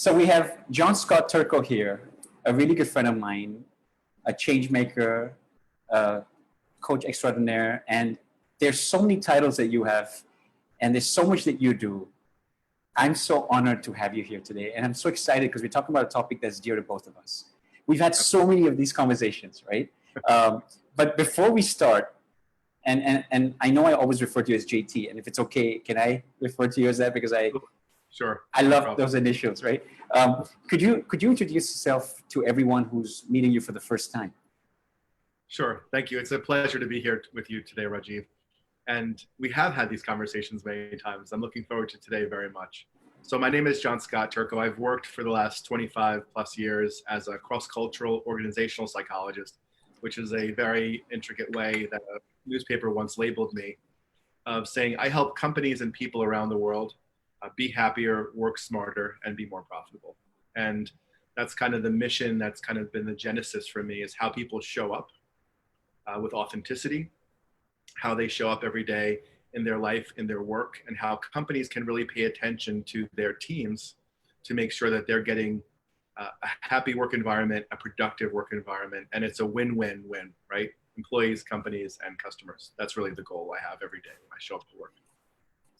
So we have John Scott Turco here, a really good friend of mine, a change maker, a coach extraordinaire, and there's so many titles that you have, and there's so much that you do. I'm so honored to have you here today, and I'm so excited because we're talking about a topic that's dear to both of us. We've had so many of these conversations, right? But before we start, and I know I always refer to you as JT, and if it's okay, can I refer to you as that? Because Sure. I love those initials, right? Could you introduce yourself to everyone who's meeting you for the first time? Sure. Thank you. It's a pleasure to be here with you today, Rajiv. And we have had these conversations many times. I'm looking forward to today very much. So my name is John Scott Turco. I've worked for the last 25 plus years as a cross-cultural organizational psychologist, which is a very intricate way that a newspaper once labeled me of saying I help companies and people around the world be happier, work smarter, and be more profitable. And that's kind of the mission, that's kind of been the genesis for me, is how people show up with authenticity, how they show up every day in their life, in their work, and how companies can really pay attention to their teams to make sure that they're getting a happy work environment, a productive work environment, and it's a win-win-win, right? Employees, companies, and customers. That's really the goal I have every day when I show up to work.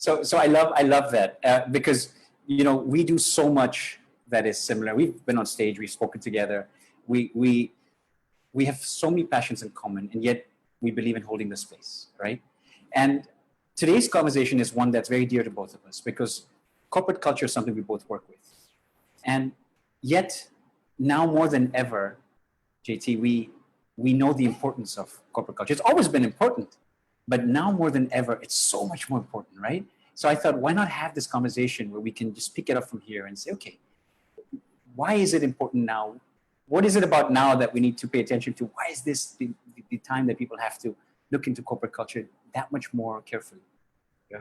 So I love that because we do so much that is similar. We've been on stage, we've spoken together, we have so many passions in common, and yet we believe in holding the space, right? And today's conversation is one that's very dear to both of us because corporate culture is something we both work with, and yet now more than ever, JT, we know the importance of corporate culture. It's always been important. But now more than ever, it's so much more important, right? So I thought, why not have this conversation where we can just pick it up from here and say, okay, why is it important now? What is it about now that we need to pay attention to? Why is this the time that people have to look into corporate culture that much more carefully? Yeah,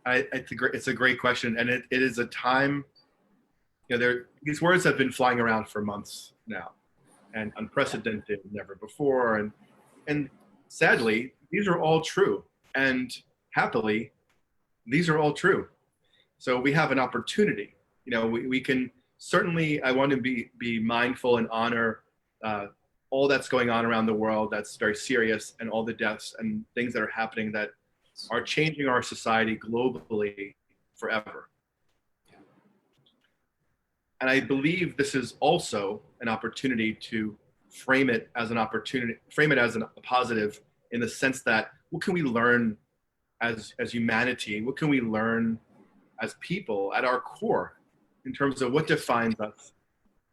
it's a great question. And it is a time, these words have been flying around for months now and unprecedented, never before. And sadly, these are all true, and happily, these are all true. So we have an opportunity. We can certainly, I want to be mindful and honor all that's going on around the world that's very serious, and all the deaths and things that are happening that are changing our society globally forever. And I believe this is also an opportunity to frame it as a positive, in the sense that what can we learn as humanity? What can we learn as people at our core in terms of what defines us?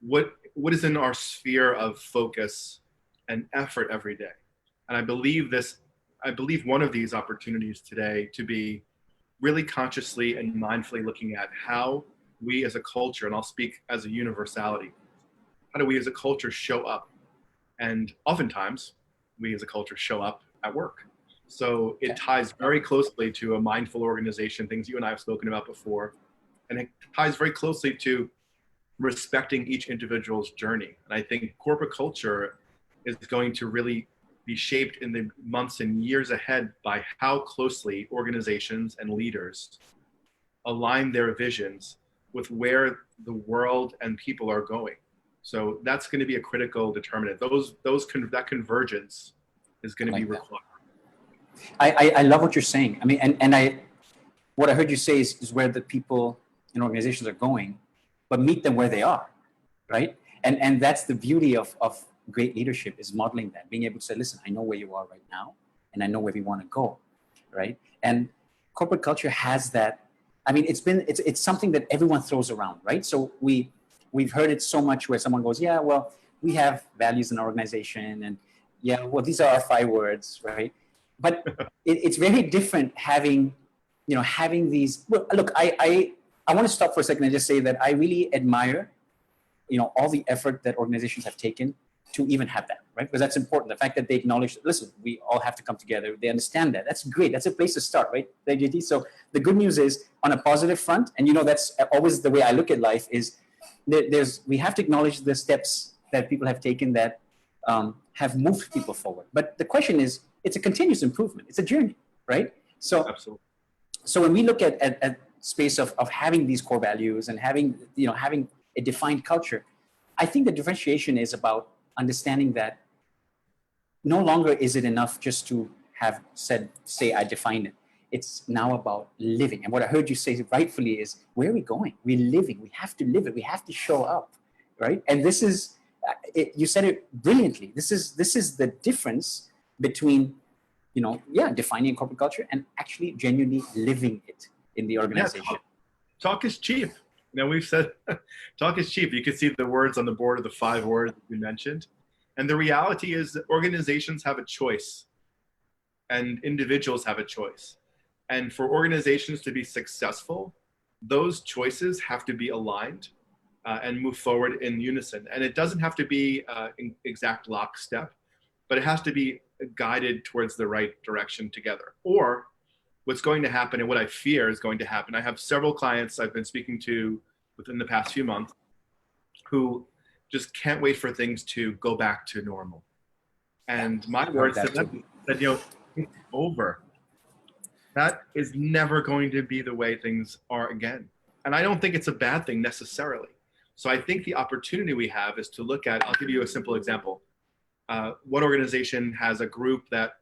What is in our sphere of focus and effort every day? And I believe one of these opportunities today to be really consciously and mindfully looking at how we as a culture, and I'll speak as a universality, how do we as a culture show up? And oftentimes, we as a culture show up at work. So it ties very closely to a mindful organization, things you and I have spoken about before. And it ties very closely to respecting each individual's journey. And I think corporate culture is going to really be shaped in the months and years ahead by how closely organizations and leaders align their visions with where the world and people are going. So that's going to be a critical determinant. That convergence is going to be required. I love what you're saying. I mean, what I heard you say is where the people and organizations are going, but meet them where they are, right? And that's the beauty of great leadership, is modeling that, being able to say, listen, I know where you are right now, and I know where we want to go, right? And corporate culture has that. I mean, it's something that everyone throws around, right? So we've heard it so much where someone goes, yeah, well, we have values in our organization, and yeah, well, these are our 5 words, right? But it's very different having these. Well, look, I want to stop for a second and just say that I really admire, all the effort that organizations have taken to even have that, right? Because that's important. The fact that they acknowledge, listen, we all have to come together. They understand that. That's great. That's a place to start, right? So the good news is, on a positive front, and that's always the way I look at life, is we have to acknowledge the steps that people have taken that have moved people forward. But the question is, it's a continuous improvement. It's a journey, right? So, absolutely. So when we look at space of having these core values and having a defined culture. I think the differentiation is about understanding that no longer is it enough just to have say, I defined it. It's now about living. And what I heard you say rightfully is, where are we going? We're living. We have to live it. We have to show up, right? And this is, you said it brilliantly. This is the difference between, defining corporate culture and actually genuinely living it in the organization. Yeah, talk is cheap. We've said talk is cheap. You can see the words on the board of the 5 words that you mentioned. And the reality is that organizations have a choice and individuals have a choice. And for organizations to be successful, those choices have to be aligned and move forward in unison. And it doesn't have to be in exact lockstep, but it has to be guided towards the right direction together. Or what's going to happen, and what I fear is going to happen, I have several clients I've been speaking to within the past few months who just can't wait for things to go back to normal. And my words to them said, it's over. That is never going to be the way things are again. And I don't think it's a bad thing necessarily. So I think the opportunity we have is to look at, I'll give you a simple example. One organization has a group that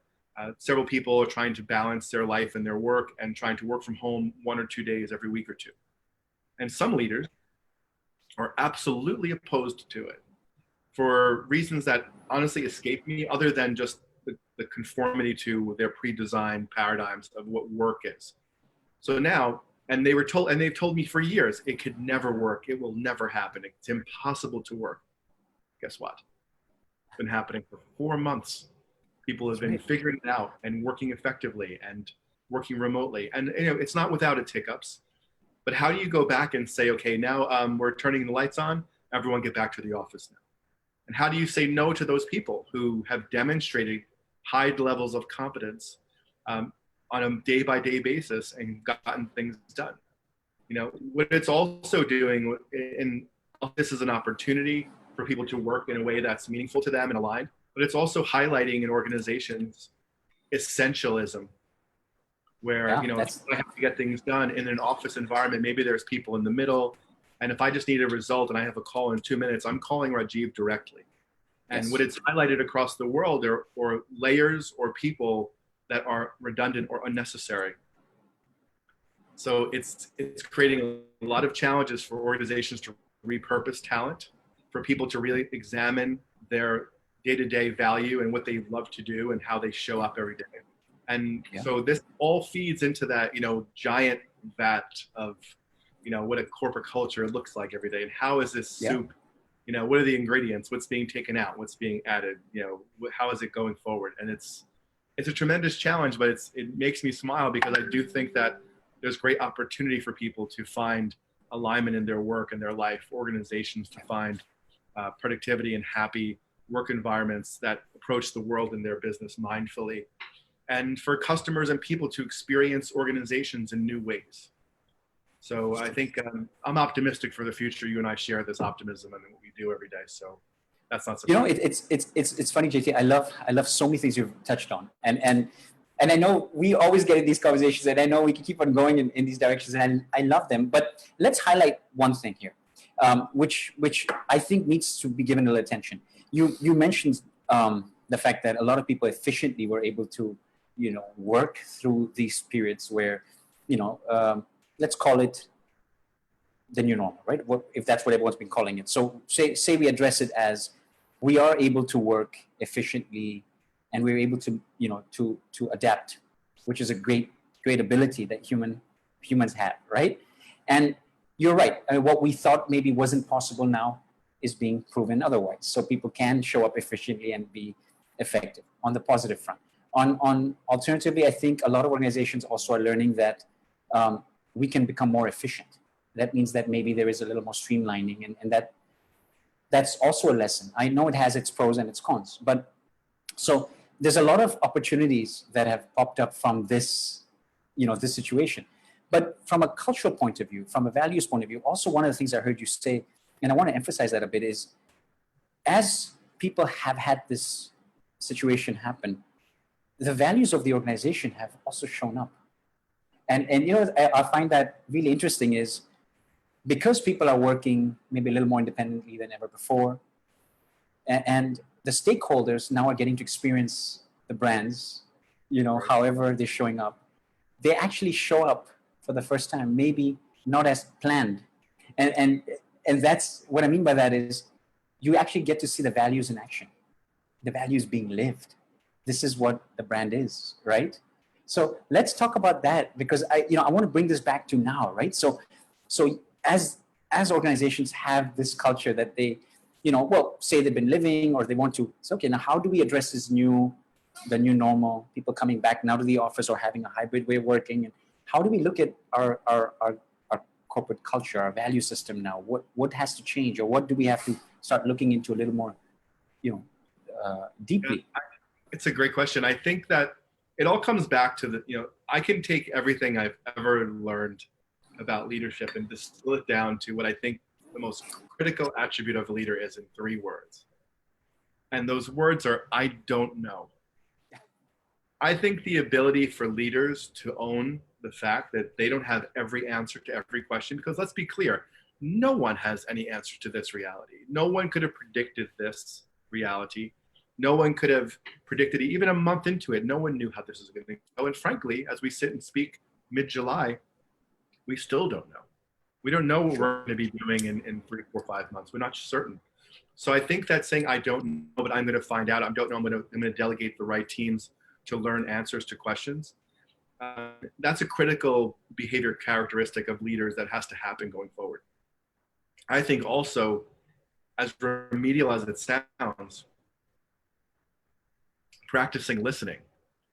several people are trying to balance their life and their work and trying to work from home 1 or 2 days every week or 2. And some leaders are absolutely opposed to it for reasons that honestly escape me, other than just the conformity to their pre-designed paradigms of what work is. So now, and they've told me for years, it could never work. It will never happen. It's impossible to work. Guess what? It's been happening for 4 months. People have been figuring it out and working effectively and working remotely. And it's not without its hiccups. But how do you go back and say, okay, now we're turning the lights on, everyone get back to the office now? And how do you say no to those people who have demonstrated high levels of competence on a day-by-day basis and gotten things done? What it's also doing, and this is an opportunity for people to work in a way that's meaningful to them and aligned, but it's also highlighting in organizations essentialism, where I have to get things done in an office environment. Maybe there's people in the middle, and if I just need a result and I have a call in 2 minutes, I'm calling Rajiv directly. And what it's highlighted across the world are layers or people that are redundant or unnecessary. So it's creating a lot of challenges for organizations to repurpose talent, for people to really examine their day-to-day value and what they love to do and how they show up every day. And so this all feeds into that, giant vat of, what a corporate culture looks like every day. And how is this soup? What are the ingredients? What's being taken out? What's being added? How is it going forward? And it's a tremendous challenge, but it makes me smile, because I do think that there's great opportunity for people to find alignment in their work and their life, organizations to find productivity and happy work environments that approach the world and their business mindfully, and for customers and people to experience organizations in new ways. So I think I'm optimistic for the future. You and I share this optimism in what we do every day. So that's not surprising. It's funny, JT. I love so many things you've touched on, and I know we always get in these conversations, and I know we can keep on going in these directions, and I love them. But let's highlight one thing here, which I think needs to be given a little attention. You mentioned the fact that a lot of people efficiently were able to, work through these periods where, let's call it the new normal, right? If that's what everyone's been calling it. So say we address it as, we are able to work efficiently, and we're able to, to adapt, which is a great ability that humans have, right? And you're right. What we thought maybe wasn't possible now is being proven otherwise. So people can show up efficiently and be effective on the positive front. On alternatively, I think a lot of organizations also are learning that we can become more efficient. That means that maybe there is a little more streamlining, and that's also a lesson. I know it has its pros and its cons, but so there's a lot of opportunities that have popped up from this, this situation. But from a cultural point of view, from a values point of view, also one of the things I heard you say, and I want to emphasize that a bit, is as people have had this situation happen, the values of the organization have also shown up. And I find that really interesting is because people are working maybe a little more independently than ever before, and the stakeholders now are getting to experience the brands, Right. however they're showing up. They actually show up for the first time, maybe not as planned. And that's what I mean by that is you actually get to see the values in action, the values being lived. This is what the brand is, right? So let's talk about that, because I want to bring this back to now, right? So as organizations have this culture that they, well, say they've been living, or they want to, so okay, now how do we address the new normal, people coming back now to the office or having a hybrid way of working, and how do we look at our corporate culture, our value system now? What has to change, or what do we have to start looking into a little more, deeply? It's a great question. I think that it all comes back to I can take everything I've ever learned about leadership and distill it down to what I think the most critical attribute of a leader is in 3 words. And those words are, I don't know. I think the ability for leaders to own the fact that they don't have every answer to every question, because let's be clear, no one has any answer to this reality. No one could have predicted this reality. No one could have predicted it. Even a month into it, no one knew how this is going to go. And frankly, as we sit and speak mid-July, we still don't know. We don't know what we're going to be doing in 3, 4, 5 months. We're not certain. So I think that saying, I don't know, but I'm going to find out. I don't know. I'm going to delegate the right teams to learn answers to questions. That's a critical behavior characteristic of leaders that has to happen going forward. I think also, as remedial as it sounds, practicing listening.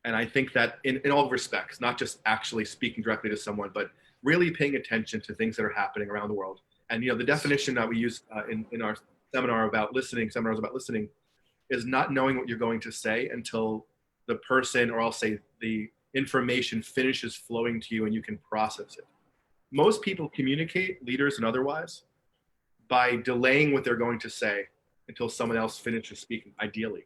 And I think that in all respects, not just actually speaking directly to someone, but really paying attention to things that are happening around the world. And the definition that we use in our seminars about listening is not knowing what you're going to say until the person, or I'll say the information, finishes flowing to you and you can process it. Most people communicate, leaders and otherwise, by delaying what they're going to say until someone else finishes speaking, ideally,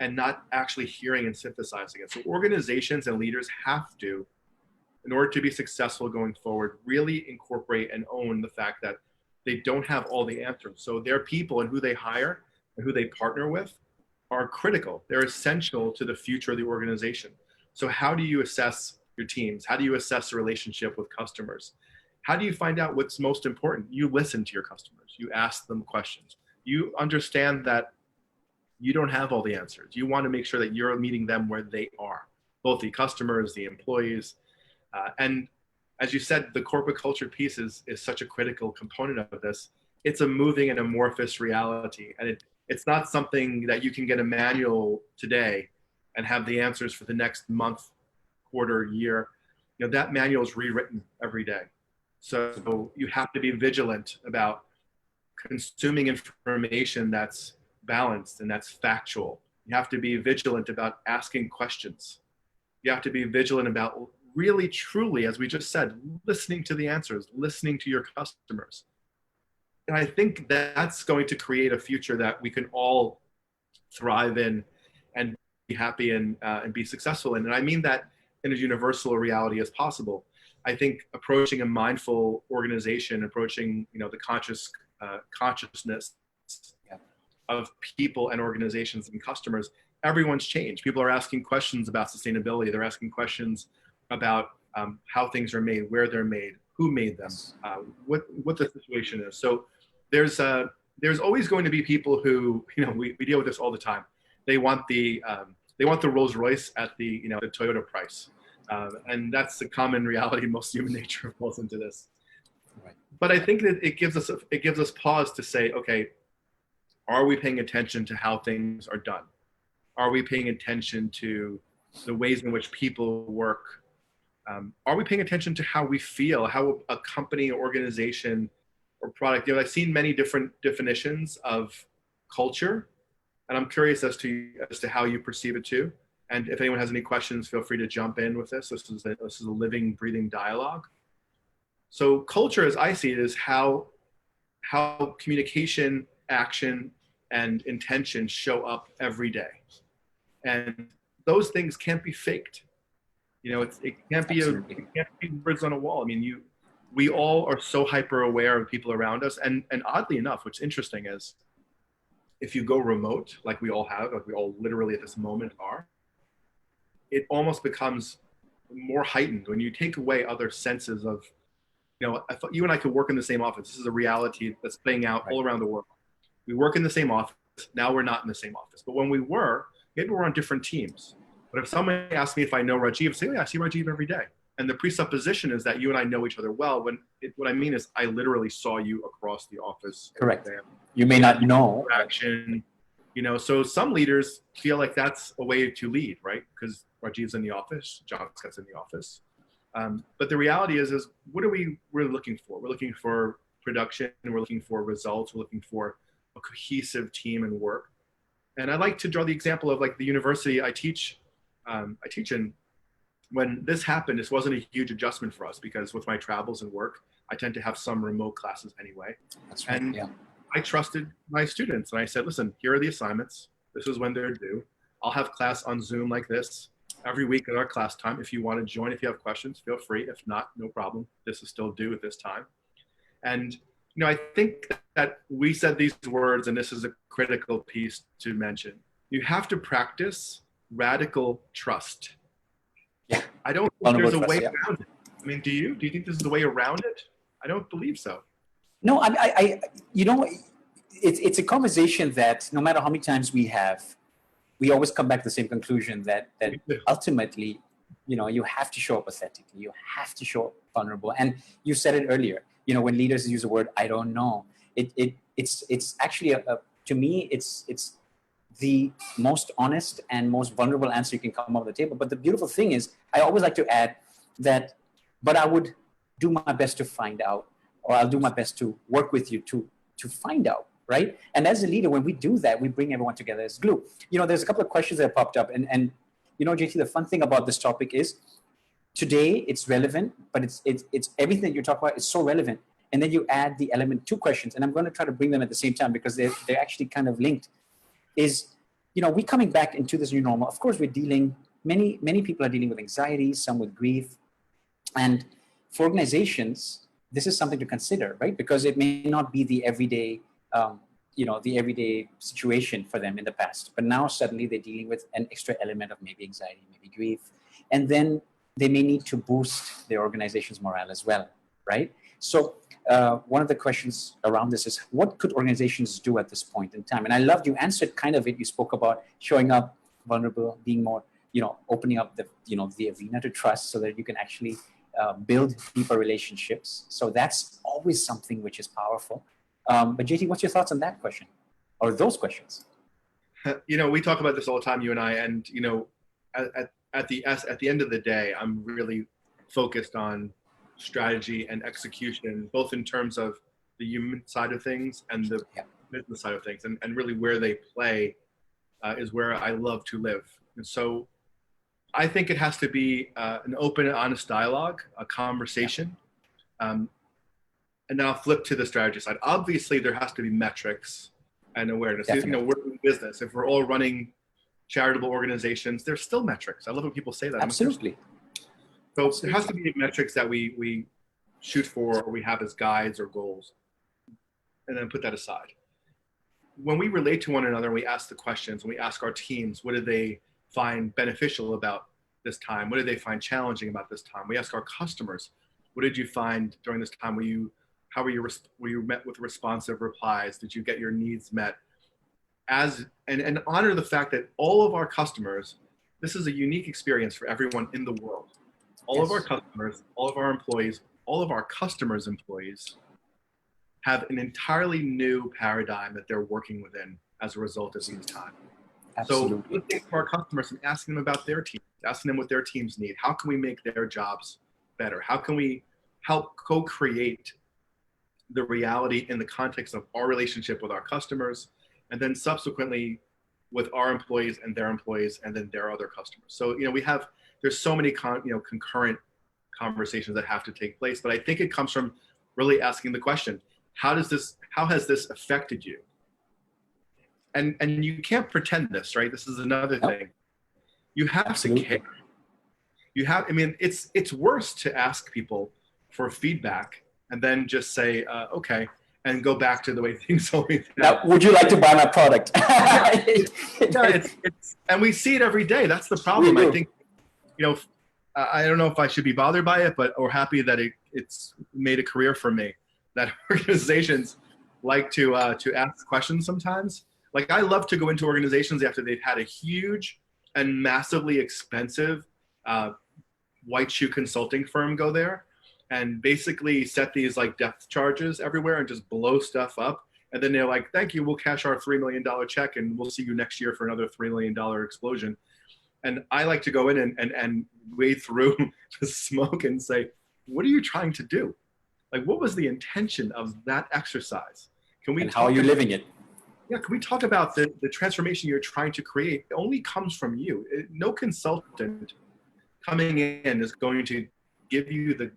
and not actually hearing and synthesizing it. So organizations and leaders have to, in order to be successful going forward, really incorporate and own the fact that they don't have all the answers. So their people and who they hire and who they partner with are critical. They're essential to the future of the organization. So how do you assess your teams? How do you assess the relationship with customers? How do you find out what's most important? You listen to your customers. You ask them questions. You understand that you don't have all the answers. You want to make sure that you're meeting them where they are, both the customers, the employees. And as you said, the corporate culture piece is such a critical component of this. It's a moving and amorphous reality. And it's not something that you can get a manual today and have the answers for the next month, quarter, year. That manual is rewritten every day. So you have to be vigilant about consuming information that's balanced and that's factual. You have to be vigilant about asking questions. You have to be vigilant about really, truly, as we just said, listening to the answers, listening to your customers. And I think that's going to create a future that we can all thrive in and be happy and be successful in. And I mean that in as universal a reality as possible. I think approaching a mindful organization, approaching the consciousness of people and organizations and customers, everyone's changed. People are asking questions about sustainability. They're asking questions about how things are made, where they're made, who made them, what the situation is. So there's always going to be people who, we deal with this all the time. They want the Rolls Royce at the the Toyota price, and that's the common reality. Most human nature falls into this. Right. But I think that it gives us pause to say, okay, are we paying attention to how things are done? Are we paying attention to the ways in which people work? Are we paying attention to how we feel, how a company, organization, or product? I've seen many different definitions of culture, and I'm curious as to how you perceive it too. And if anyone has any questions, feel free to jump in with this. This is a living, breathing dialogue. So culture, as I see it, is how communication, action, and intention show up every day. And those things can't be faked. It can't be words on a wall. I mean, we all are so hyper aware of people around us. And oddly enough, what's interesting is if you go remote, like we all have, like we all literally at this moment are, it almost becomes more heightened when you take away other senses of, I thought you and I could work in the same office. This is a reality that's playing out all around the world. We work in the same office. Now we're not in the same office. But when we were, maybe we're on different teams. But if someone asks me if I know Rajiv, say, yeah, I see Rajiv every day. And the presupposition is that you and I know each other well. What I mean is I literally saw you across the office. Correct. You may not know. Interaction, so some leaders feel like that's a way to lead, right? Because Rajiv's in the office, John Scott's in the office. But the reality is what are we really looking for? We're looking for production, we're looking for results, we're looking for a cohesive team and work. And I like to draw the example of like the university I teach in. When this happened, this wasn't a huge adjustment for us because with my travels and work, I tend to have some remote classes anyway. That's right. And I trusted my students and I said, listen, here are the assignments. This is when they're due. I'll have class on Zoom like this every week at our class time. If you want to join, if you have questions, feel free. If not, no problem. This is still due at this time. And, I think that we said these words, and this is a critical piece to mention. You have to practice radical trust. Yeah. I don't think there's a way around it. I mean, do you? Do you think there's a way around it? I don't believe so. No, it's a conversation that no matter how many times we have, we always come back to the same conclusion that ultimately, you have to show up authentically. You have to show up vulnerable. And you said it earlier, when leaders use the word, I don't know, it's actually to me, it's the most honest and most vulnerable answer you can come off the table. But the beautiful thing is, I always like to add that, but I would do my best to find out, or I'll do my best to work with you to find out, right? And as a leader, when we do that, we bring everyone together as glue. There's a couple of questions that popped up, and JT, the fun thing about this topic is today it's relevant, but it's everything that you talk about is so relevant. And then you add the element 2 questions, and I'm going to try to bring them at the same time because they're actually kind of linked. Is, we coming back into this new normal. Of course, we're dealing, many people are dealing with anxiety, some with grief. And for organizations, this is something to consider, right? Because it may not be the everyday, the everyday situation for them in the past. But now suddenly they're dealing with an extra element of maybe anxiety, maybe grief. And then they may need to boost their organization's morale as well, right? So one of the questions around this is, what could organizations do at this point in time? And I loved you answered kind of it. You spoke about showing up vulnerable, being more, opening up the arena to trust so that you can actually build deeper relationships. So that's always something which is powerful. But JT, what's your thoughts on that question or those questions? We talk about this all the time, you and I, and, at the end of the day, I'm really focused on strategy and execution, both in terms of the human side of things and the business side of things, and really where they play is where I love to live. And so I think it has to be an open and honest dialogue, a conversation. And then I'll flip to the strategy side. Obviously, there has to be metrics and awareness. We're in business. If we're all running charitable organizations, there's still metrics. I love when people say that. Absolutely. So there has to be metrics that we shoot for, or we have as guides or goals, and then put that aside. When we relate to one another, we ask the questions, and we ask our teams, what do they find beneficial about this time? What do they find challenging about this time? We ask our customers, what did you find during this time? Were you met with responsive replies? Did you get your needs met? And honor the fact that all of our customers, this is a unique experience for everyone in the world. All of our customers, all of our employees, all of our customers' employees have an entirely new paradigm that they're working within as a result of these times. Absolutely. So listening to our customers and asking them about their teams, asking them what their teams need. How can we make their jobs better? How can we help co-create the reality in the context of our relationship with our customers, and then subsequently with our employees and their employees, and then their other customers. So, there's so many concurrent conversations that have to take place, but I think it comes from really asking the question, how has this affected you? And you can't pretend this, right? This is another thing. You have to care. It's worse to ask people for feedback and then just say, okay, and go back to the way things always have. Now, would you like to buy my product? Yeah, and we see it every day. That's the problem. I think, I don't know if I should be bothered by it, or happy that it's made a career for me. That organizations like to ask questions sometimes. Like, I love to go into organizations after they've had a huge and massively expensive white shoe consulting firm go there and basically set these like depth charges everywhere and just blow stuff up. And then they're like, thank you, we'll cash our $3 million check and we'll see you next year for another $3 million explosion. And I like to go in and wade through the smoke and say, what are you trying to do? Like, what was the intention of that exercise? And how are you living it? Yeah, can we talk about the transformation you're trying to create? It only comes from you. No consultant coming in is going to give you the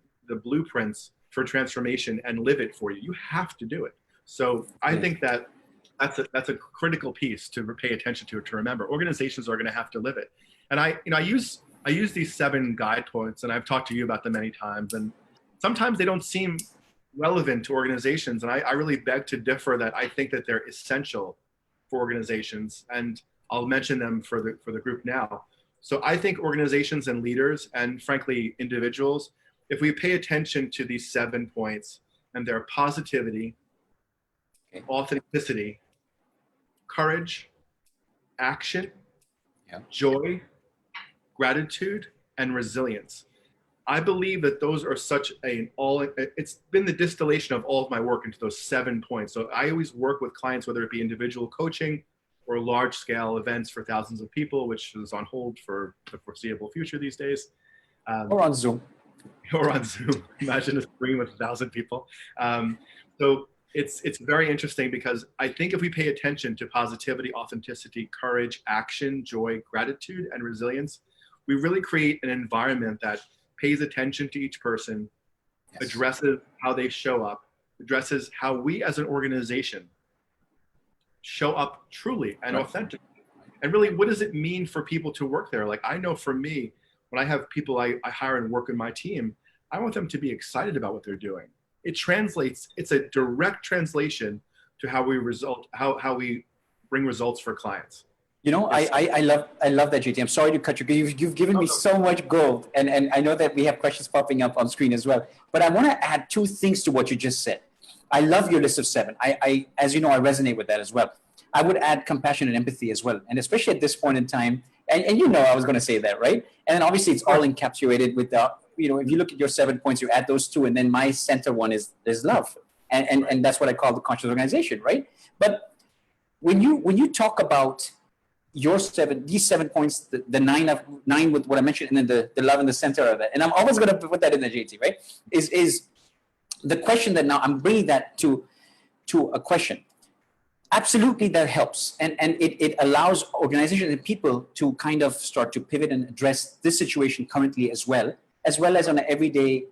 blueprints for transformation and live it for you. You have to do it. So I think that's a critical piece to pay attention to remember. Organizations are going to have to live it. And I use these 7 guide points, and I've talked to you about them many times. And sometimes they don't seem relevant to organizations. And I really beg to differ that I think that they're essential for organizations. And I'll mention them for the group now. So I think organizations and leaders, and frankly, individuals, if we pay attention to these 7 points and their positivity, authenticity, courage, action, joy, gratitude, and resilience. I believe that those are it's been the distillation of all of my work into those 7 points. So I always work with clients, whether it be individual coaching or large scale events for thousands of people, which is on hold for the foreseeable future these days. Or on Zoom. Or on Zoom. Imagine a screen with 1,000 people. So it's very interesting because I think if we pay attention to positivity, authenticity, courage, action, joy, gratitude, and resilience, we really create an environment that pays attention to each person, addresses how they show up, addresses how we as an organization show up truly and authentically. And really, what does it mean for people to work there? Like, I know for me, when I have people I hire and work in my team, I want them to be excited about what they're doing. It translates, it's a direct translation to how we bring results for clients. I love that, JT. I'm sorry to cut you. You've given me so much gold, and I know that we have questions popping up on screen as well. But I want to add 2 things to what you just said. I love your list of 7. I as you know, I resonate with that as well. I would add compassion and empathy as well, and especially at this point in time. And I was going to say that, right? And then obviously it's all encapsulated with the, if you look at your 7 points, you add those 2, and then my center one is love, and that's what I call the conscious organization, right? But when you talk about these 7 points, the 9 with what I mentioned, and then the love in the center of that, and I'm always going to put that in the JT, right? Is the question that now I'm bringing that to a question. Absolutely, that helps, and it allows organizations and people to kind of start to pivot and address this situation currently as well as on an everyday,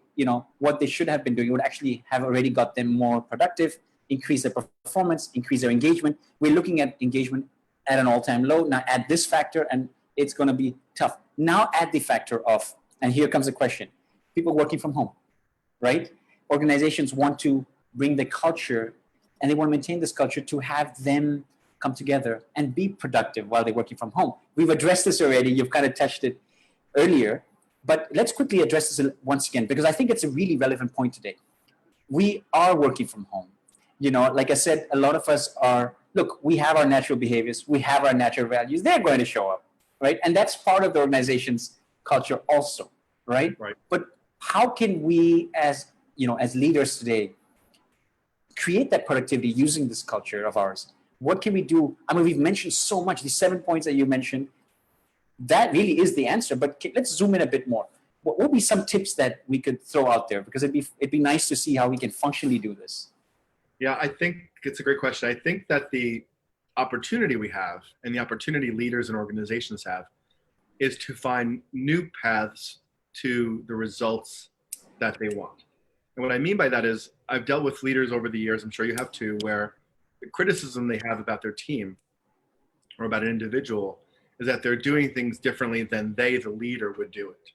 what they should have been doing would actually have already got them more productive, increase their performance, increase their engagement. We're looking at engagement at an all-time low. Now add this factor, and it's going to be tough. Now add the factor of, and here comes the question: people working from home, right? Organizations want to bring the culture, and they want to maintain this culture to have them come together and be productive while they're working from home. We've addressed this already. You've kind of touched it earlier, but let's quickly address this once again, because I think it's a really relevant point today. We are working from home. Like I said, a lot of us we have our natural behaviors. We have our natural values. They're going to show up, right? And that's part of the organization's culture also, right? Right. But how can we as leaders today create that productivity using this culture of ours? What can we do? I mean, we've mentioned so much, the 7 points that you mentioned, that really is the answer, but let's zoom in a bit more. What would be some tips that we could throw out there? Because it'd be nice to see how we can functionally do this. Yeah, I think it's a great question. I think that the opportunity we have, and the opportunity leaders and organizations have, is to find new paths to the results that they want. And what I mean by that is, I've dealt with leaders over the years, I'm sure you have too, where the criticism they have about their team or about an individual is that they're doing things differently than they, the leader, would do it.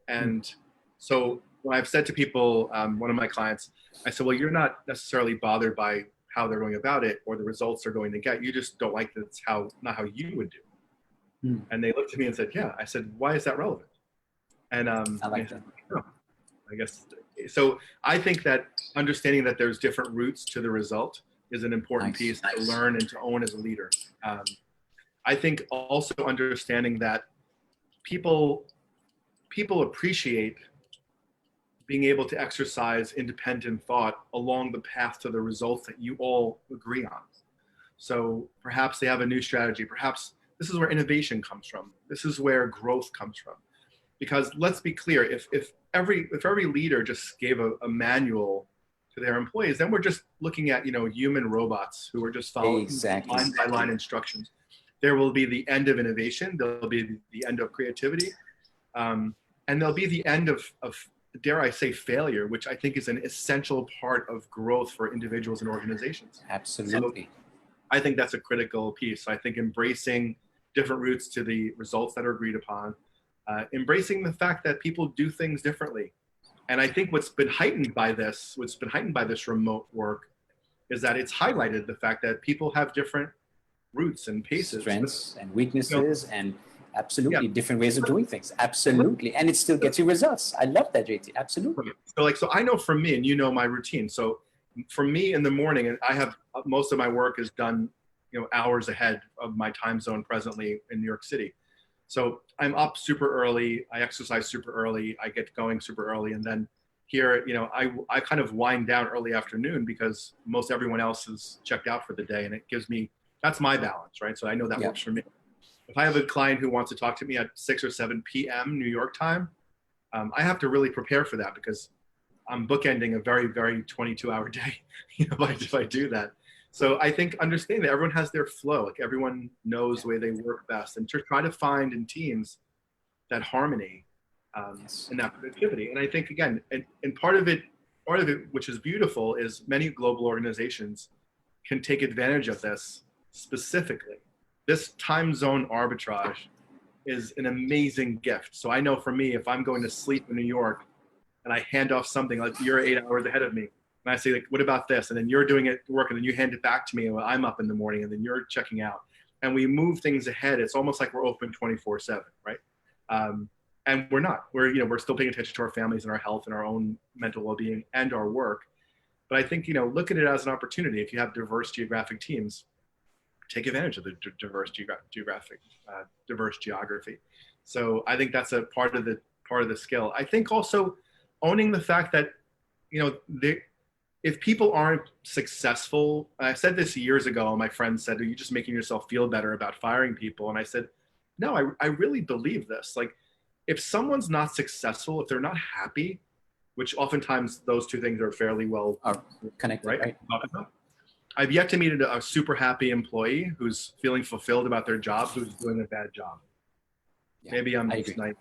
And so when I've said to people, one of my clients, I said, well, you're not necessarily bothered by how they're going about it or the results they're going to get. You just don't like that's not how you would do. And they looked at me and said, yeah. I said, why is that relevant? And I like that. Oh, I guess so. I think that understanding that there's different routes to the result is an important piece to learn and to own as a leader. I think also understanding that people appreciate being able to exercise independent thought along the path to the results that you all agree on. So perhaps they have a new strategy. Perhaps this is where innovation comes from. This is where growth comes from. Because let's be clear, if every leader just gave a manual to their employees, then we're just looking at human robots who are just following line by line instructions. There will be the end of innovation. There'll be the end of creativity, and there'll be the end of dare I say failure, which I think is an essential part of growth for individuals and organizations. Absolutely. So I think that's a critical piece. I think embracing different routes to the results that are agreed upon. Embracing the fact that people do things differently. And I think what's been heightened by this remote work is that it's highlighted the fact that people have different routes and paces. Strengths and weaknesses and absolutely different ways of doing things. Absolutely. And it still gets you results. I love that, JT. Absolutely. So I know for me, and my routine. So for me in the morning, and I have most of my work is done, hours ahead of my time zone presently in New York City. So I'm up super early. I exercise super early. I get going super early. And then here, I kind of wind down early afternoon because most everyone else is checked out for the day. And it gives me, that's my balance, right? So I know that works for me. If I have a client who wants to talk to me at 6 or 7 p.m. New York time, I have to really prepare for that because I'm bookending a very, very 22-hour day if I do that. So I think understanding that everyone has their flow, like everyone knows the way they work best, and to try to find in teams that harmony and that productivity. And I think again, and part of it, which is beautiful, is many global organizations can take advantage of this specifically. This time zone arbitrage is an amazing gift. So I know for me, if I'm going to sleep in New York and I hand off something like you're 8 hours ahead of me, and I say, like, what about this? And then you're doing it work, and then you hand it back to me, and I'm up in the morning, and then you're checking out. And we move things ahead. It's almost like we're open 24/7, right? And we're not. We're still paying attention to our families and our health and our own mental well-being and our work. But I think, look at it as an opportunity. If you have diverse geographic teams, take advantage of the diverse geography. So I think that's a part of the skill. I think also owning the fact that, if people aren't successful, I said this years ago, my friend said, are you just making yourself feel better about firing people? And I said, no, I really believe this. Like, if someone's not successful, if they're not happy, which oftentimes those two things are fairly well connected, right? I've yet to meet a super happy employee who's feeling fulfilled about their job, who's doing a bad job. Yeah, maybe I'm just naive.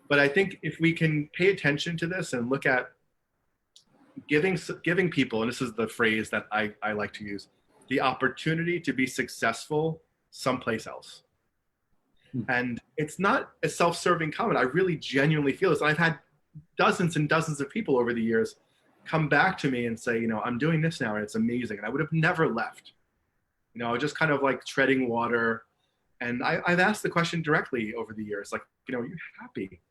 But I think if we can pay attention to this and look at giving people, and this is the phrase that I like to use, the opportunity to be successful someplace else. And it's not a self-serving comment. I really genuinely feel this. And I've had dozens and dozens of people over the years come back to me and say, I'm doing this now and it's amazing. And I would have never left. I was just kind of like treading water. And I've asked the question directly over the years, like, are you happy?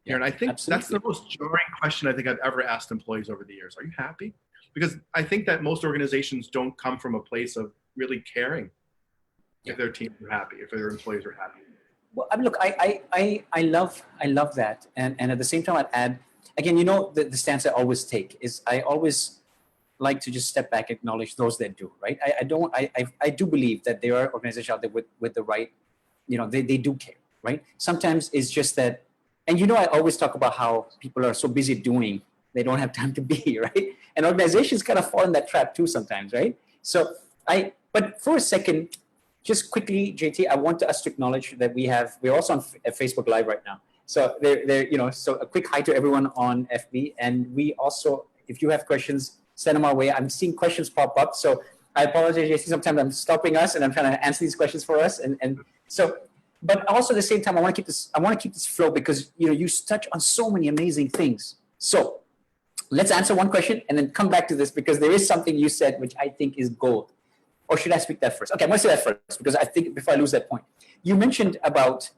Yeah, and I think that's the most jarring question I think I've ever asked employees over the years. Are you happy? Because I think that most organizations don't come from a place of really caring if their teams are happy, if their employees are happy. Well, look, I love that. And at the same time, I'd add, again, the stance I always take is I always like to just step back, acknowledge those that do, right? I do believe that there are organizations out there with the right, they do care, right? Sometimes it's just that, and I always talk about how people are so busy doing, they don't have time to be, right? And organizations kind of fall in that trap too sometimes, right? So but for a second, just quickly, JT, I want us to acknowledge that we're also on Facebook Live right now. So so a quick hi to everyone on FB. And we also, if you have questions, send them our way. I'm seeing questions pop up. So I apologize, JT, sometimes I'm stopping us and I'm trying to answer these questions for us. And so but also at the same time, I want to keep this flow because you touch on so many amazing things. So let's answer one question and then come back to this because there is something you said which I think is gold. Or should I speak that first? Okay, I'm going to say that first because I think before I lose that point, you mentioned about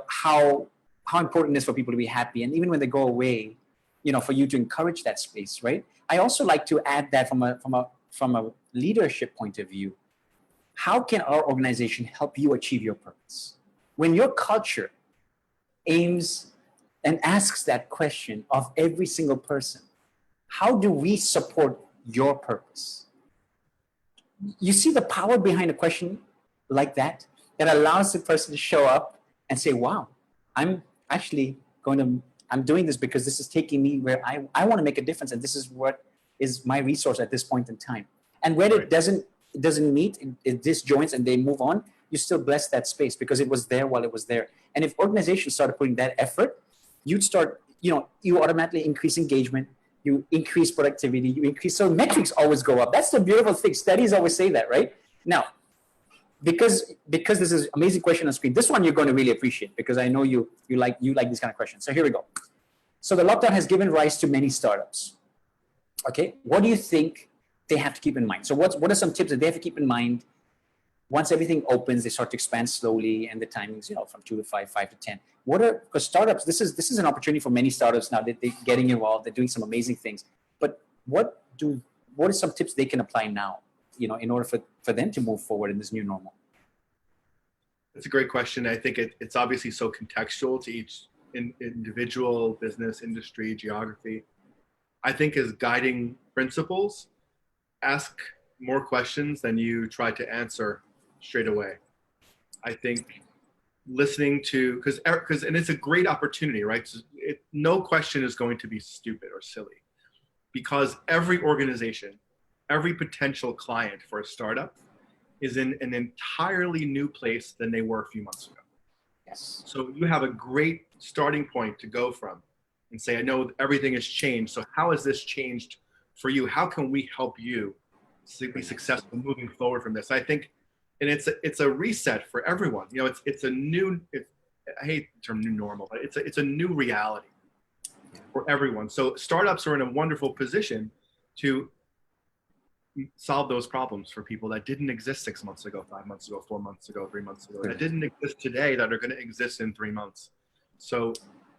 how important it is for people to be happy, and even when they go away, for you to encourage that space, right? I also like to add that from a leadership point of view. How can our organization help you achieve your purpose? When your culture aims and asks that question of every single person, how do we support your purpose? You see the power behind a question like that allows the person to show up and say, wow, I'm doing this because this is taking me where I want to make a difference, and this is what is my resource at this point in time. And when it doesn't meet, it disjoints and they move on, you still bless that space because it was there while it was there. And if organizations started putting that effort, you'd start, you automatically increase engagement, you increase productivity, so metrics always go up. That's the beautiful thing. Studies always say that, right? Now, because this is an amazing question on screen, this one you're going to really appreciate because I know you like these kind of questions. So here we go. So the lockdown has given rise to many startups. Okay, what do you think they have to keep in mind? So what are some tips that they have to keep in mind once everything opens? They start to expand slowly, and the timings, from 2 to 5, 5 to 10. Because startups, this is an opportunity for many startups now that they're getting involved. They're doing some amazing things. But what are some tips they can apply now, in order for them to move forward in this new normal? That's a great question. I think it's obviously so contextual to each individual, business, industry, geography. I think as guiding principles, ask more questions than you try to answer straight away. I think listening to, and it's a great opportunity, right? No question is going to be stupid or silly because every organization, every potential client for a startup is in an entirely new place than they were a few months ago. Yes. So you have a great starting point to go from and say, I know everything has changed. So how has this changed for you? How can we help you be successful moving forward from this? I think, and it's a reset for everyone. It's a new, I hate the term new normal, but it's a new reality for everyone. So startups are in a wonderful position to solve those problems for people that didn't exist 6 months ago, 5 months ago, 4 months ago, 3 months ago, that didn't exist today that are going to exist in 3 months. So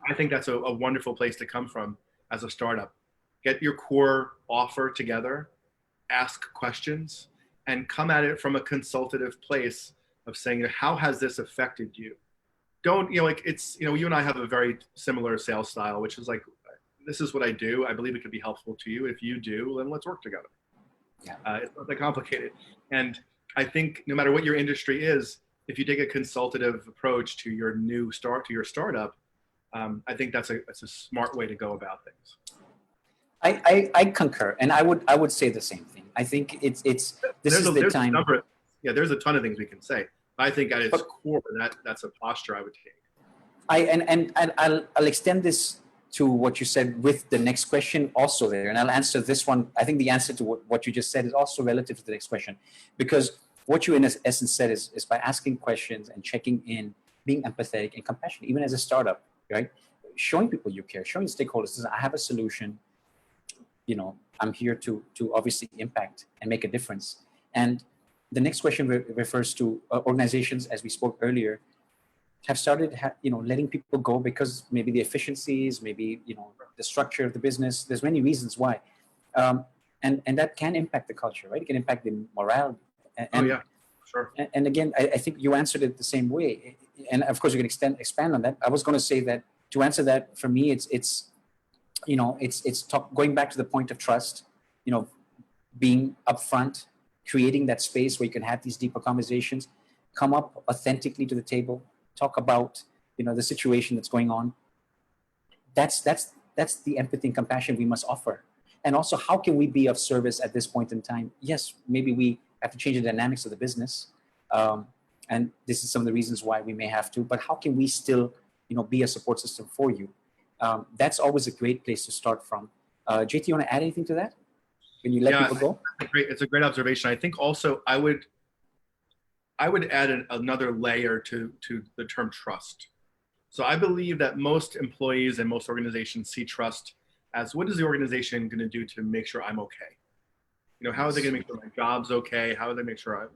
I think that's a wonderful place to come from as a startup. Get your core offer together, ask questions, and come at it from a consultative place of saying, how has this affected you? Don't, you and I have a very similar sales style, which is like, this is what I do. I believe it could be helpful to you. If you do, then let's work together. Yeah. It's not that complicated. And I think no matter what your industry is, if you take a consultative approach to your startup, I think that's a smart way to go about things. I concur, and I would say the same thing. I think this is the time. There's a ton of things we can say. I think at its core, that's a posture I would take. I'll extend this to what you said with the next question also there, and I'll answer this one. I think the answer to what you just said is also relative to the next question, because what you in essence said is by asking questions and checking in, being empathetic and compassionate, even as a startup, right? Showing people you care, showing stakeholders, I have a solution. I'm here to obviously impact and make a difference. And the next question refers to organizations, as we spoke earlier, have started, letting people go because maybe the efficiencies, maybe, the structure of the business. There's many reasons why. And that can impact the culture, right? It can impact the morale. And, yeah, sure. And again, I think you answered it the same way. And of course, you can expand on that. I was going to say that to answer that, for me, it's going back to the point of trust, being upfront, creating that space where you can have these deeper conversations, come up authentically to the table, talk about, the situation that's going on. That's the empathy and compassion we must offer. And also, how can we be of service at this point in time? Yes, maybe we have to change the dynamics of the business. And this is some of the reasons why we may have to, but how can we still, be a support system for you? That's always a great place to start from. JT, you want to add anything to that? When you let people go? It's a great observation. I think also I would I would add another layer to the term trust. So I believe that most employees and most organizations see trust as, what is the organization going to do to make sure I'm okay? You know, how are they going to make sure my job's okay? How are they make sure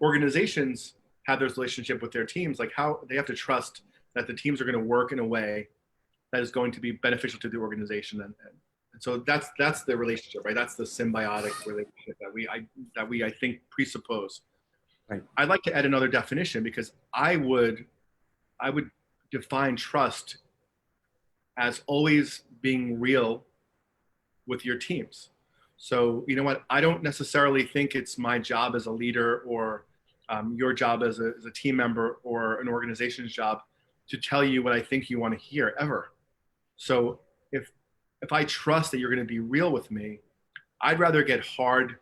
organizations have this relationship with their teams, like how they have to trust that the teams are going to work in a way that is going to be beneficial to the organization. And so that's the relationship, right? That's the symbiotic relationship that we I think presuppose. Right. I'd like to add another definition, because I would define trust as always being real with your teams. So, you know what, I don't necessarily think it's my job as a leader, or your job as a team member, or an organization's job to tell you what I think you want to hear ever. So if I trust that you're going to be real with me, I'd rather get hard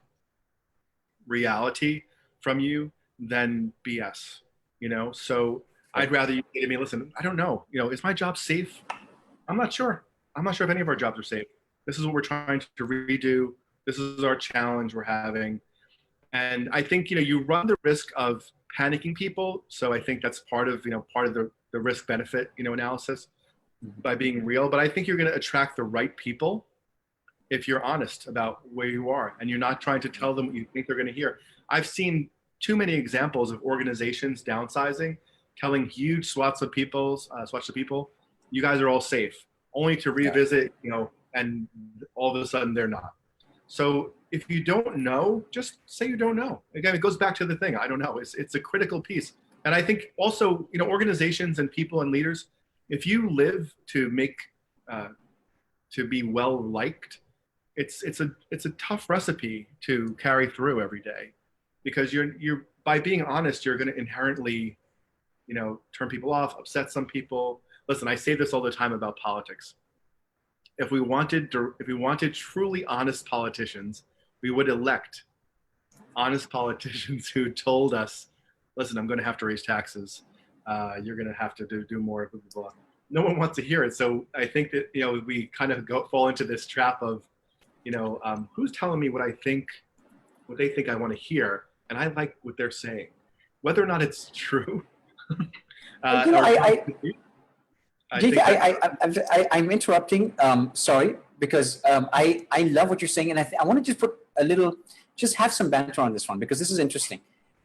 reality from you than BS, you know? So I'd rather you say to me, listen, I don't know, you know, is my job safe? I'm not sure. I'm not sure if any of our jobs are safe. This is what we're trying to redo. This is our challenge we're having. And I think, you know, you run the risk of panicking people. So I think that's part of the risk benefit, you know, analysis by being real. But I think you're going to attract the right people if you're honest about where you are and you're not trying to tell them what you think they're going to hear. I've seen too many examples of organizations downsizing, telling huge swaths of people, you guys are all safe, only to revisit, you know, and all of a sudden they're not. So if you don't know, just say you don't know. Again, it goes back to the thing, I don't know. It's a critical piece. And I think also, you know, organizations and people and leaders, if you live to to be well liked, it's a tough recipe to carry through every day, because you're by being honest, you're going to inherently, you know, turn people off, upset some people. Listen, I say this all the time about politics. If we wanted truly honest politicians, we would elect honest politicians who told us, listen, I'm going to have to raise taxes. You're going to have to do more, blah, blah, blah. No one wants to hear it. So I think that, you know, we kind of fall into this trap of, you know, who's telling me what they think I want to hear, and I like what they're saying, whether or not it's true. You know, I'm interrupting. Sorry, because I love what you're saying, and I want to just put just have some banter on this one, because this is interesting.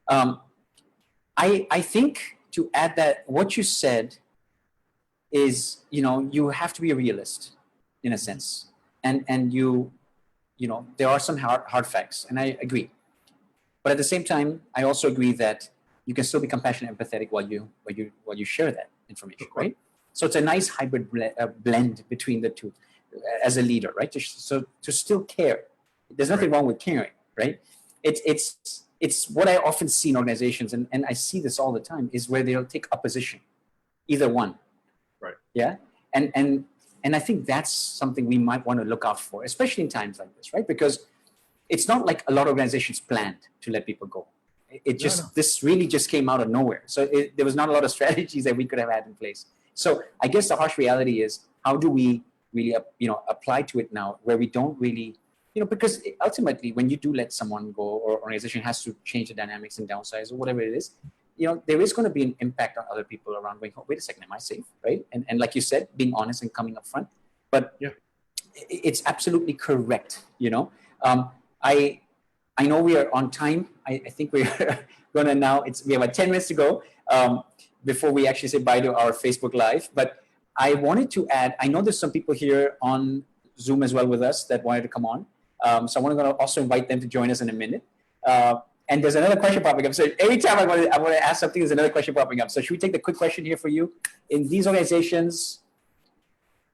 I think to add that what you said is, you know, you have to be a realist in a sense, and you know, there are some hard facts, and I agree. But at the same time, I also agree that you can still be compassionate and empathetic while you share that information, right? So it's a nice hybrid blend between the two as a leader, right? To still care. There's nothing wrong with caring, right? It's what I often see in organizations, and I see this all the time, is where they'll take opposition, either one. Right. Yeah. And I think that's something we might want to look out for, especially in times like this, right? Because it's not like a lot of organizations planned to let people go. This really just came out of nowhere. So there was not a lot of strategies that we could have had in place. So I guess the harsh reality is, how do we really, you know, apply to it now, where we don't really, you know, because ultimately when you do let someone go, or organization has to change the dynamics and downsize or whatever it is, you know, there is going to be an impact on other people around going, oh, wait a second, am I safe, right? And like you said, being honest and coming up front. But yeah, it's absolutely correct, you know. I know we are on time. I think we're going to now, we have about 10 minutes to go before we actually say bye to our Facebook Live. But I wanted to add, I know there's some people here on Zoom as well with us that wanted to come on. So I want to also invite them to join us in a minute. And there's another question popping up. So every time I want to ask something, there's another question popping up. So should we take the quick question here for you? In these organizations,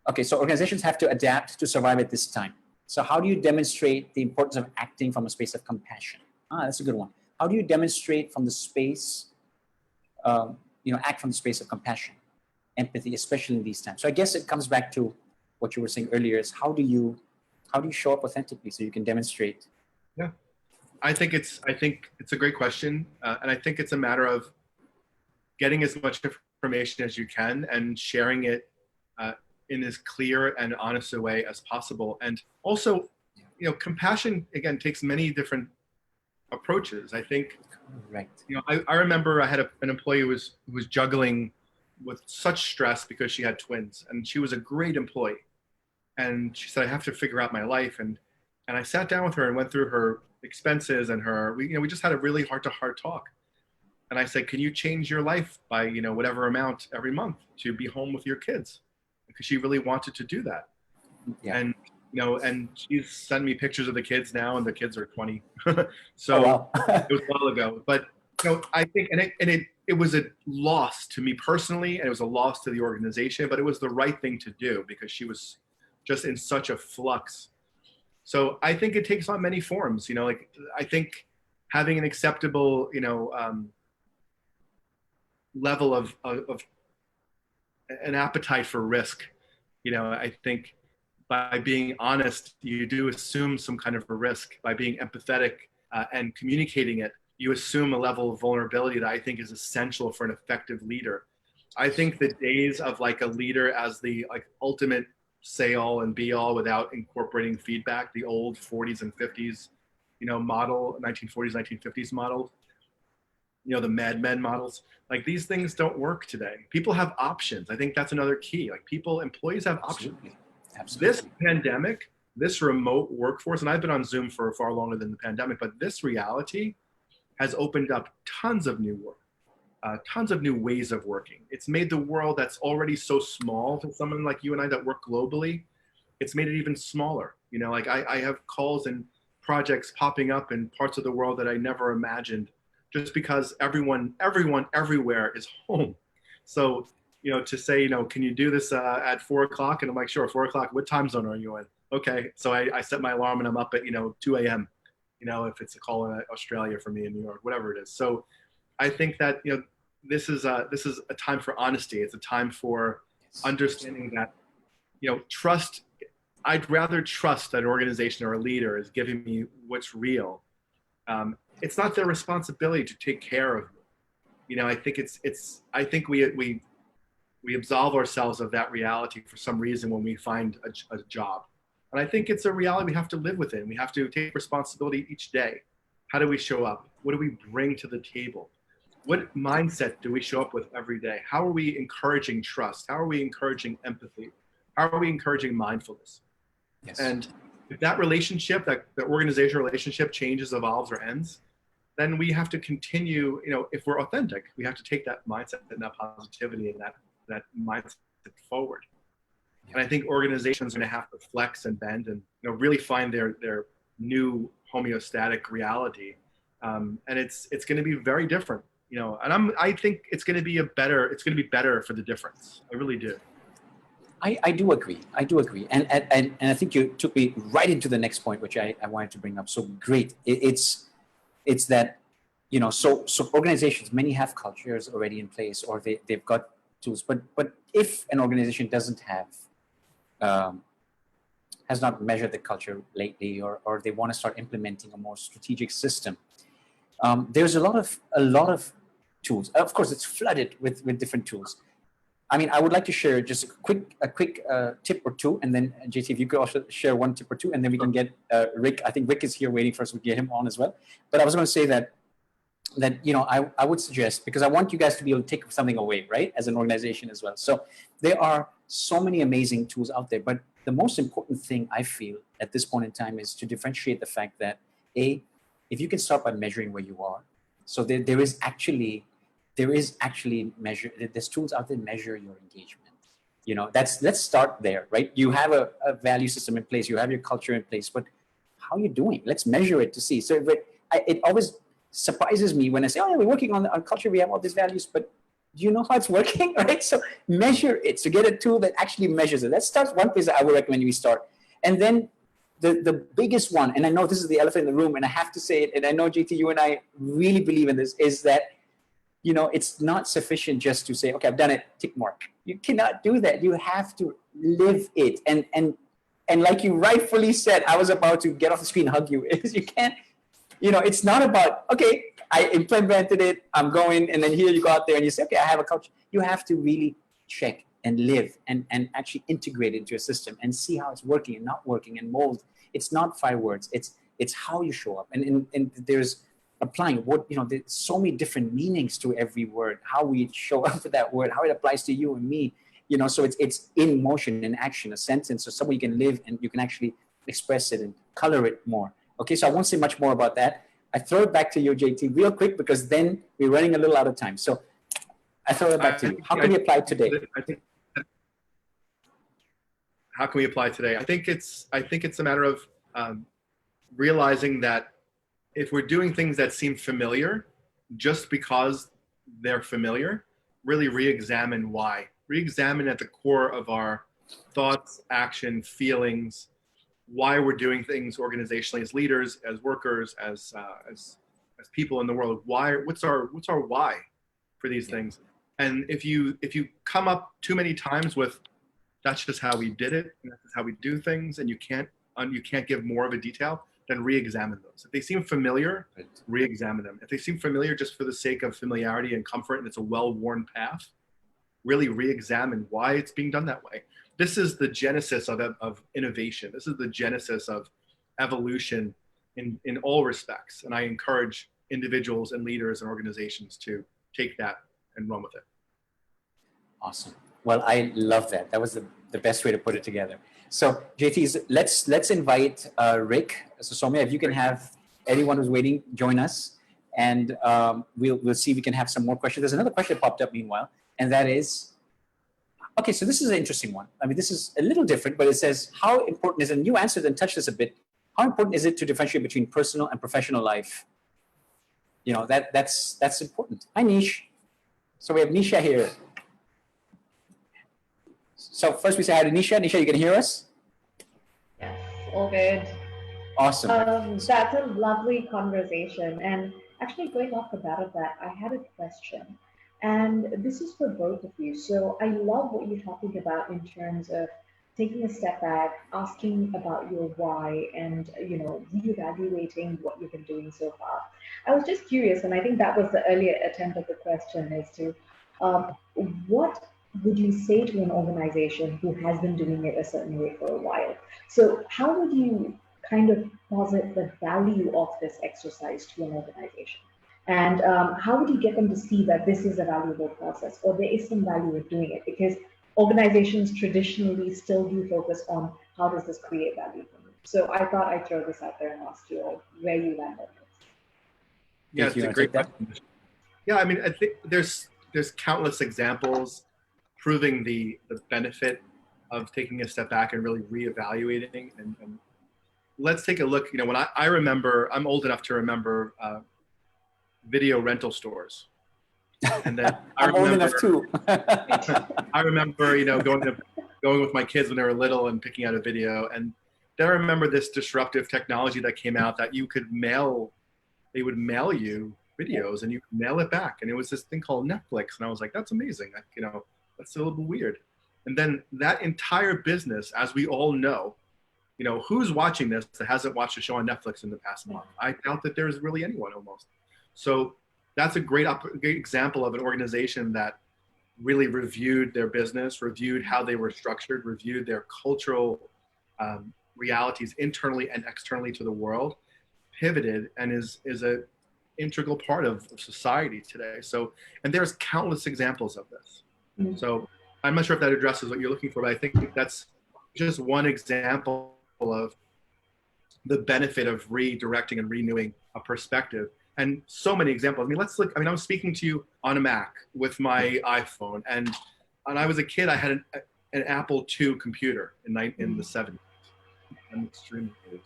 okay, so organizations have to adapt to survive at this time. So how do you demonstrate the importance of acting from a space of compassion? That's a good one. How do you demonstrate from the space, you know, act from the space of compassion, empathy, especially in these times? So I guess it comes back to what you were saying earlier, is how do you show up authentically so you can demonstrate? Yeah, I think it's a great question. And I think it's a matter of getting as much information as you can and sharing it in as clear and honest a way as possible. And also, you know, compassion, again, takes many different approaches. I think, Correct. I remember I had an employee who was juggling with such stress because she had twins, and she was a great employee. And she said, I have to figure out my life. And I sat down with her and went through her expenses and we just had a really heart to heart talk. And I said, can you change your life by, whatever amount every month to be home with your kids? Because she really wanted to do that. Yeah. And, and she's sending me pictures of the kids now, and the kids are 20. So Oh, wow. it was a while ago. But, I think, it was a loss to me personally, and it was a loss to the organization, but it was the right thing to do because she was just in such a flux. So I think it takes on many forms, I think having an acceptable, level of an appetite for risk. I think by being honest, you do assume some kind of a risk. By being empathetic and communicating it, you assume a level of vulnerability that I think is essential for an effective leader. I think the days of like a leader as the ultimate say all and be all without incorporating feedback, the old 40s and 50s, model, 1940s, 1950s model, the Mad Men models, like these things don't work today. People have options. I think that's another key. Like employees have options. Absolutely. This pandemic, this remote workforce, and I've been on Zoom for far longer than the pandemic, but this reality has opened up tons of new work. Tons of new ways of working. It's made the world that's already so small to someone like you and I that work globally, it's made it even smaller. I have calls and projects popping up in parts of the world that I never imagined just because everyone everywhere is home. So, to say, can you do this at 4 o'clock? And I'm like, sure, 4 o'clock. What time zone are you in? Okay. So I set my alarm and I'm up at, 2 a.m., if it's a call in Australia for me in New York, whatever it is. So I think that, this is a time for honesty. It's a time for understanding that, trust. I'd rather trust that an organization or a leader is giving me what's real. It's not their responsibility to take care of me. I think I think we absolve ourselves of that reality for some reason when we find a job. And I think it's a reality we have to live within. We have to take responsibility each day. How do we show up? What do we bring to the table? What mindset do we show up with every day? How are we encouraging trust? How are we encouraging empathy? How are we encouraging mindfulness? Yes. And if that relationship, that the organizational relationship changes, evolves, or ends, then we have to continue, if we're authentic, we have to take that mindset and that positivity and that mindset forward. And I think organizations are going to have to flex and bend and really find their new homeostatic reality. And it's going to be very different. And I think it's going to be better for the difference. I really do. I do agree. And I think you took me right into the next point, which I wanted to bring up. So great. It's that, so organizations, many have cultures already in place, or they've got tools, but if an organization doesn't have, has not measured the culture lately, or they want to start implementing a more strategic system, there's a lot of tools. Of course, it's flooded with different tools. I mean, I would like to share just a quick tip or two, and then JT, if you could also share one tip or two, and then we can get Rick. I think Rick is here waiting for us to get him on as well. But I was going to say that I would suggest, because I want you guys to be able to take something away, right, as an organization as well. So there are so many amazing tools out there, but the most important thing I feel at this point in time is to differentiate the fact that if you can start by measuring where you are, so there is actually measure. There's tools out there to measure your engagement. Let's start there, right? You have a value system in place, you have your culture in place, but how are you doing? Let's measure it to see. So it always surprises me when I say, oh yeah, we're working on culture, we have all these values, but do you know how it's working, right? So measure it. So get a tool that actually measures it. Let's start one place that I would recommend we start. And then the biggest one, and I know this is the elephant in the room, and I have to say it, and I know, JT, you and I really believe in this, is that it's not sufficient just to say, okay, I've done it, tick mark. You cannot do that. You have to live it. And like you rightfully said, I was about to get off the screen and hug you, is you can't, it's not about, okay, I implemented it, I'm going, and then here you go out there and you say, okay, I have a culture. You have to really check and live and actually integrate it into your system and see how it's working and not working and mold. It's not 5 words. It's how you show up. And there's applying what, there's so many different meanings to every word, how we show up for that word, how it applies to you and me, so it's in motion, in action, a sentence, or somewhere you can live and you can actually express it and color it more. Okay, so I won't say much more about that. I throw it back to you, JT, real quick, because then we're running a little out of time. So I throw it back to you. How can we apply it today? How can we apply it today? I think it's a matter of realizing that if we're doing things that seem familiar, just because they're familiar, really re-examine why. Re-examine at the core of our thoughts, action, feelings, why we're doing things organizationally as leaders, as workers, as people in the world. Why? What's our why for these things? And if you come up too many times with that's just how we did it, and that's how we do things, and you can't give more of a detail, then re-examine those. If they seem familiar, re-examine them. If they seem familiar just for the sake of familiarity and comfort, and it's a well-worn path, really re-examine why it's being done that way. This is the genesis of innovation. This is the genesis of evolution in all respects. And I encourage individuals and leaders and organizations to take that and run with it. Awesome. Well, I love that. That was the best way to put it together. So JT, let's invite Rick. So Soumya, if you can have anyone who's waiting join us, and we'll see if we can have some more questions. There's another question that popped up meanwhile, and that is, okay, so this is an interesting one. I mean, this is a little different, but it says, how important is it, and you answered and touched this a bit, how important is it to differentiate between personal and professional life? That's important. Hi, Nish. So we have Nisha here. So first we say hi to Nisha. Nisha, you can hear us? Yes, all good. Awesome. That's a lovely conversation. And actually going off the bat of that, I had a question. And this is for both of you. So I love what you're talking about in terms of taking a step back, asking about your why, and reevaluating what you've been doing so far. I was just curious, and I think that was the earlier attempt of the question, is to what would you say to an organization who has been doing it a certain way for a while? So how would you kind of posit the value of this exercise to an organization? And how would you get them to see that this is a valuable process, or there is some value in doing it? Because organizations traditionally still do focus on how does this create value for me. So I thought I'd throw this out there and ask you all where you land on this. Yeah, it's a great question. Yeah, I mean, I think there's countless examples proving the benefit of taking a step back and really reevaluating. And let's take a look. When I remember, I'm old enough to remember video rental stores. And then I'm old enough too. I remember, going with my kids when they were little and picking out a video. And then I remember this disruptive technology that came out that they would mail you videos and you could mail it back. And it was this thing called Netflix. And I was like, that's amazing. That's a little bit weird. And then that entire business, as we all know, who's watching this that hasn't watched a show on Netflix in the past month? I doubt that there's really anyone almost. So that's a great example of an organization that really reviewed their business, reviewed how they were structured, reviewed their cultural realities internally and externally to the world, pivoted, and is a integral part of society today. So, and there's countless examples of this. Mm-hmm. So I'm not sure if that addresses what you're looking for, but I think that's just one example of the benefit of redirecting and renewing a perspective. And so many examples. I mean, let's look. I mean, I was speaking to you on a Mac with my iPhone, and when I was a kid, I had an Apple II computer in the 70s. I'm extremely old.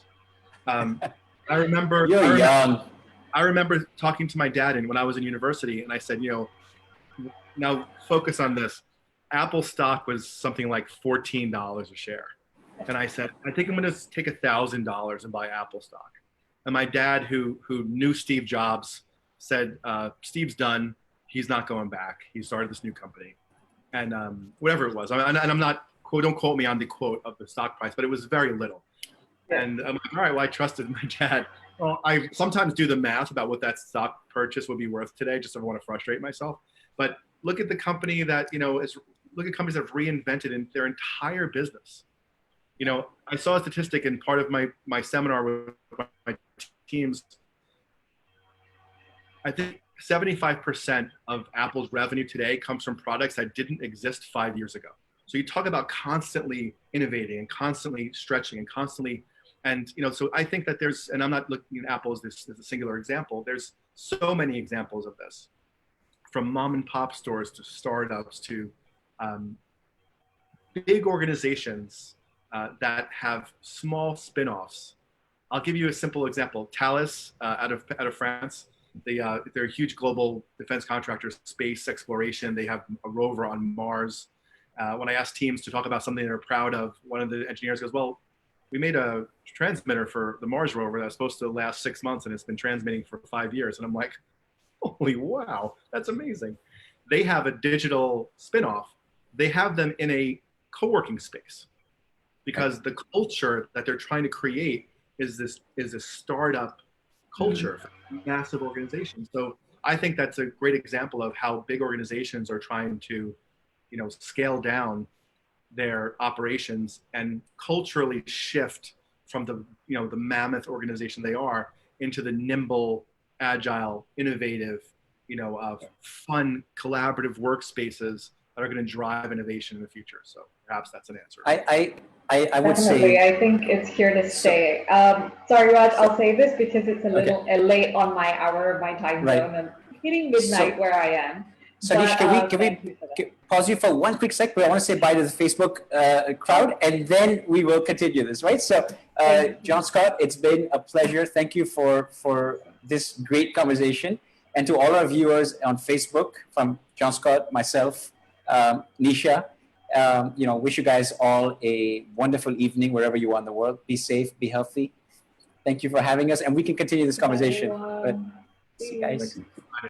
I remember. You're young. I remember talking to my dad, and when I was in university, and I said, now focus on this. Apple stock was something like $14 a share, and I said, I think I'm going to take $1,000 and buy Apple stock. And my dad, who knew Steve Jobs, said, Steve's done. He's not going back. He started this new company. And whatever it was. And I'm not, don't quote me on the quote of the stock price, but it was very little. Yeah. And I'm like, all right, well, I trusted my dad. Well, I sometimes do the math about what that stock purchase would be worth today, just if I want to frustrate myself. But look at the company that, look at companies that have reinvented in their entire business. I saw a statistic in part of my seminar with my teams. I think 75% of Apple's revenue today comes from products that didn't exist 5 years ago. So you talk about constantly innovating and constantly stretching and constantly, and so I think that there's, and I'm not looking at Apple as this as a singular example. There's so many examples of this, from mom and pop stores to startups to big organizations that have small spin-offs. I'll give you a simple example. Thales out of France. They're a huge global defense contractor, space exploration. They have a rover on Mars. When I asked teams to talk about something they're proud of, one of the engineers goes, well, we made a transmitter for the Mars rover that's supposed to last 6 months and it's been transmitting for 5 years. And I'm like, holy wow, that's amazing. They have a digital spinoff. They have them in a co-working space because the culture that they're trying to create is a startup culture for massive organizations. So I think that's a great example of how big organizations are trying to, scale down their operations and culturally shift from the mammoth organization they are into the nimble, agile, innovative, fun, collaborative workspaces that are going to drive innovation in the future. So perhaps that's an answer. I would Definitely. say I think it's here to stay. Sorry, Raj, I'll say this because it's a little late on my hour, my time zone, and hitting midnight where I am. Sanish, can we pause you for one quick sec? I want to say bye to the Facebook crowd, and then we will continue this, right? So, John Scott, it's been a pleasure. Thank you for this great conversation. And to all our viewers on Facebook, from John Scott, myself, Nisha, wish you guys all a wonderful evening wherever you are in the world. Be safe, be healthy. Thank you for having us, and we can continue this conversation. But see you guys.